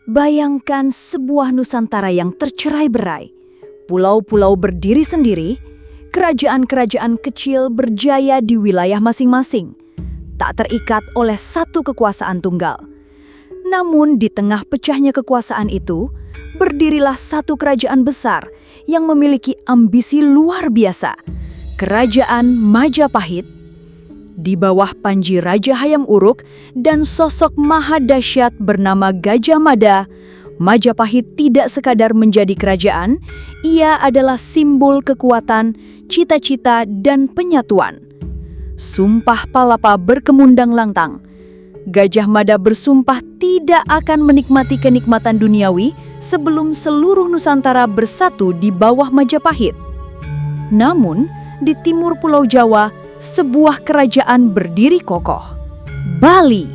Bayangkan sebuah Nusantara yang tercerai-berai, pulau-pulau berdiri sendiri, kerajaan-kerajaan kecil berjaya di wilayah masing-masing, tak terikat oleh satu kekuasaan tunggal. Namun di tengah pecahnya kekuasaan itu, berdirilah satu kerajaan besar yang memiliki ambisi luar biasa, Kerajaan Majapahit. Di bawah panji Raja Hayam Wuruk dan sosok maha dahsyat bernama Gajah Mada, Majapahit tidak sekadar menjadi kerajaan, ia adalah simbol kekuatan, cita-cita, dan penyatuan. Sumpah Palapa berkemundang lantang. Gajah Mada bersumpah tidak akan menikmati kenikmatan duniawi sebelum seluruh Nusantara bersatu di bawah Majapahit. Namun, di timur Pulau Jawa, sebuah kerajaan berdiri kokoh. Bali,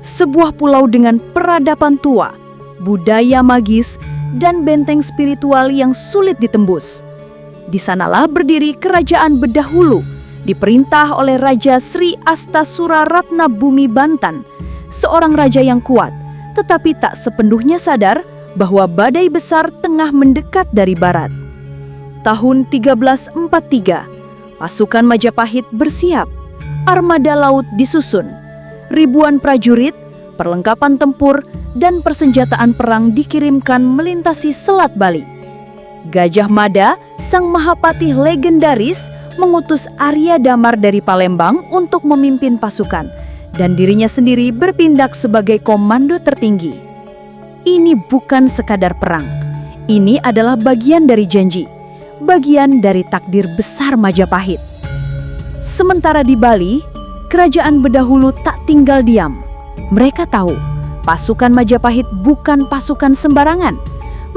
sebuah pulau dengan peradaban tua, budaya magis, dan benteng spiritual yang sulit ditembus. Di sanalah berdiri Kerajaan Bedahulu, diperintah oleh Raja Sri Astasura Ratna Bumi Bantan, seorang raja yang kuat, tetapi tak sepenuhnya sadar bahwa badai besar tengah mendekat dari barat. Tahun 1343, pasukan Majapahit bersiap, armada laut disusun, ribuan prajurit, perlengkapan tempur, dan persenjataan perang dikirimkan melintasi Selat Bali. Gajah Mada, sang Mahapatih legendaris, mengutus Arya Damar dari Palembang untuk memimpin pasukan, dan dirinya sendiri bertindak sebagai komando tertinggi. Ini bukan sekadar perang, ini adalah bagian dari janji, bagian dari takdir besar Majapahit. Sementara di Bali, Kerajaan Bedahulu tak tinggal diam. Mereka tahu, pasukan Majapahit bukan pasukan sembarangan.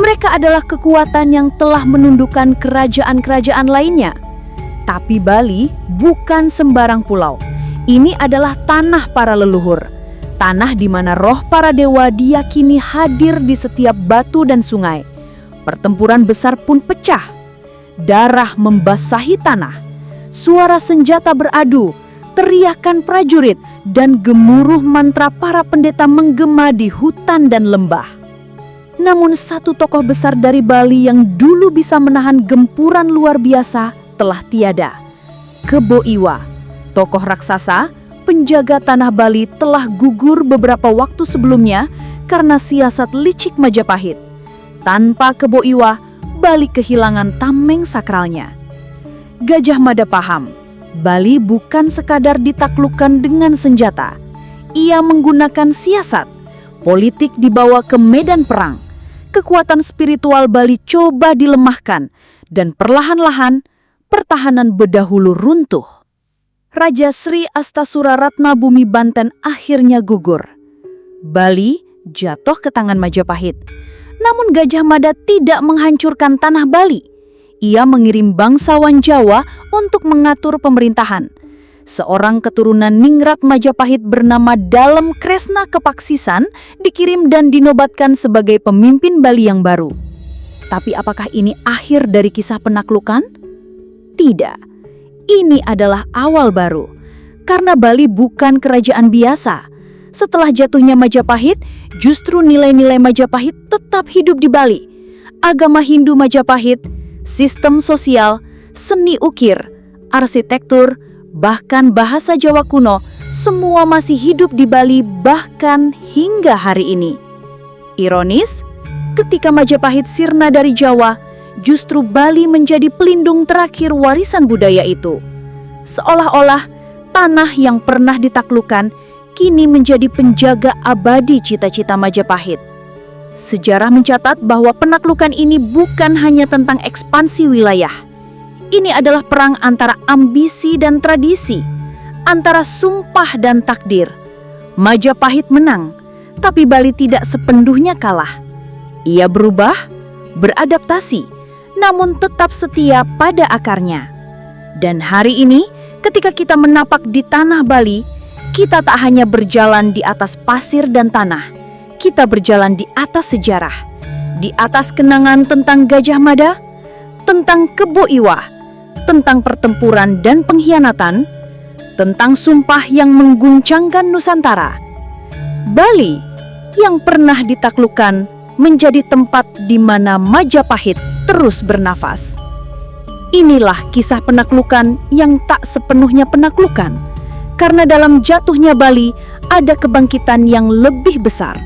Mereka adalah kekuatan yang telah menundukkan kerajaan-kerajaan lainnya. Tapi Bali bukan sembarang pulau. Ini adalah tanah para leluhur. Tanah di mana roh para dewa diyakini hadir di setiap batu dan sungai. Pertempuran besar pun pecah. Darah membasahi tanah, suara senjata beradu, teriakan prajurit, dan gemuruh mantra para pendeta menggema di hutan dan lembah. Namun satu tokoh besar dari Bali yang dulu bisa menahan gempuran luar biasa telah tiada. Kebo Iwa, tokoh raksasa, penjaga tanah Bali telah gugur beberapa waktu sebelumnya karena siasat licik Majapahit. Tanpa Kebo Iwa, Bali kehilangan tameng sakralnya. Gajah Mada paham, Bali bukan sekadar ditaklukkan dengan senjata. Ia menggunakan siasat. Politik dibawa ke medan perang. Kekuatan spiritual Bali coba dilemahkan, dan perlahan-lahan pertahanan Bedahulu runtuh. Raja Sri Astasura Ratna Bumi Banten akhirnya gugur. Bali jatuh ke tangan Majapahit. Namun Gajah Mada tidak menghancurkan tanah Bali. Ia mengirim bangsawan Jawa untuk mengatur pemerintahan. Seorang keturunan Ningrat Majapahit bernama Dalem Kresna Kepaksisan dikirim dan dinobatkan sebagai pemimpin Bali yang baru. Tapi apakah ini akhir dari kisah penaklukan? Tidak. Ini adalah awal baru. Karena Bali bukan kerajaan biasa. Setelah jatuhnya Majapahit, justru nilai-nilai Majapahit tetap hidup di Bali. Agama Hindu Majapahit, sistem sosial, seni ukir, arsitektur, bahkan bahasa Jawa kuno, semua masih hidup di Bali bahkan hingga hari ini. Ironis, ketika Majapahit sirna dari Jawa, justru Bali menjadi pelindung terakhir warisan budaya itu. Seolah-olah tanah yang pernah ditaklukkan kini menjadi penjaga abadi cita-cita Majapahit. Sejarah mencatat bahwa penaklukan ini bukan hanya tentang ekspansi wilayah. Ini adalah perang antara ambisi dan tradisi, antara sumpah dan takdir. Majapahit menang, tapi Bali tidak sepenuhnya kalah. Ia berubah, beradaptasi, namun tetap setia pada akarnya. Dan hari ini, ketika kita menapak di tanah Bali, kita tak hanya berjalan di atas pasir dan tanah, kita berjalan di atas sejarah, di atas kenangan tentang Gajah Mada, tentang Kebo Iwa, tentang pertempuran dan pengkhianatan, tentang sumpah yang mengguncangkan Nusantara. Bali, yang pernah ditaklukkan menjadi tempat di mana Majapahit terus bernafas. Inilah kisah penaklukan yang tak sepenuhnya penaklukan, karena dalam jatuhnya Bali ada kebangkitan yang lebih besar.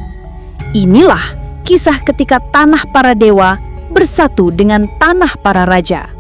Inilah kisah ketika tanah para dewa bersatu dengan tanah para raja.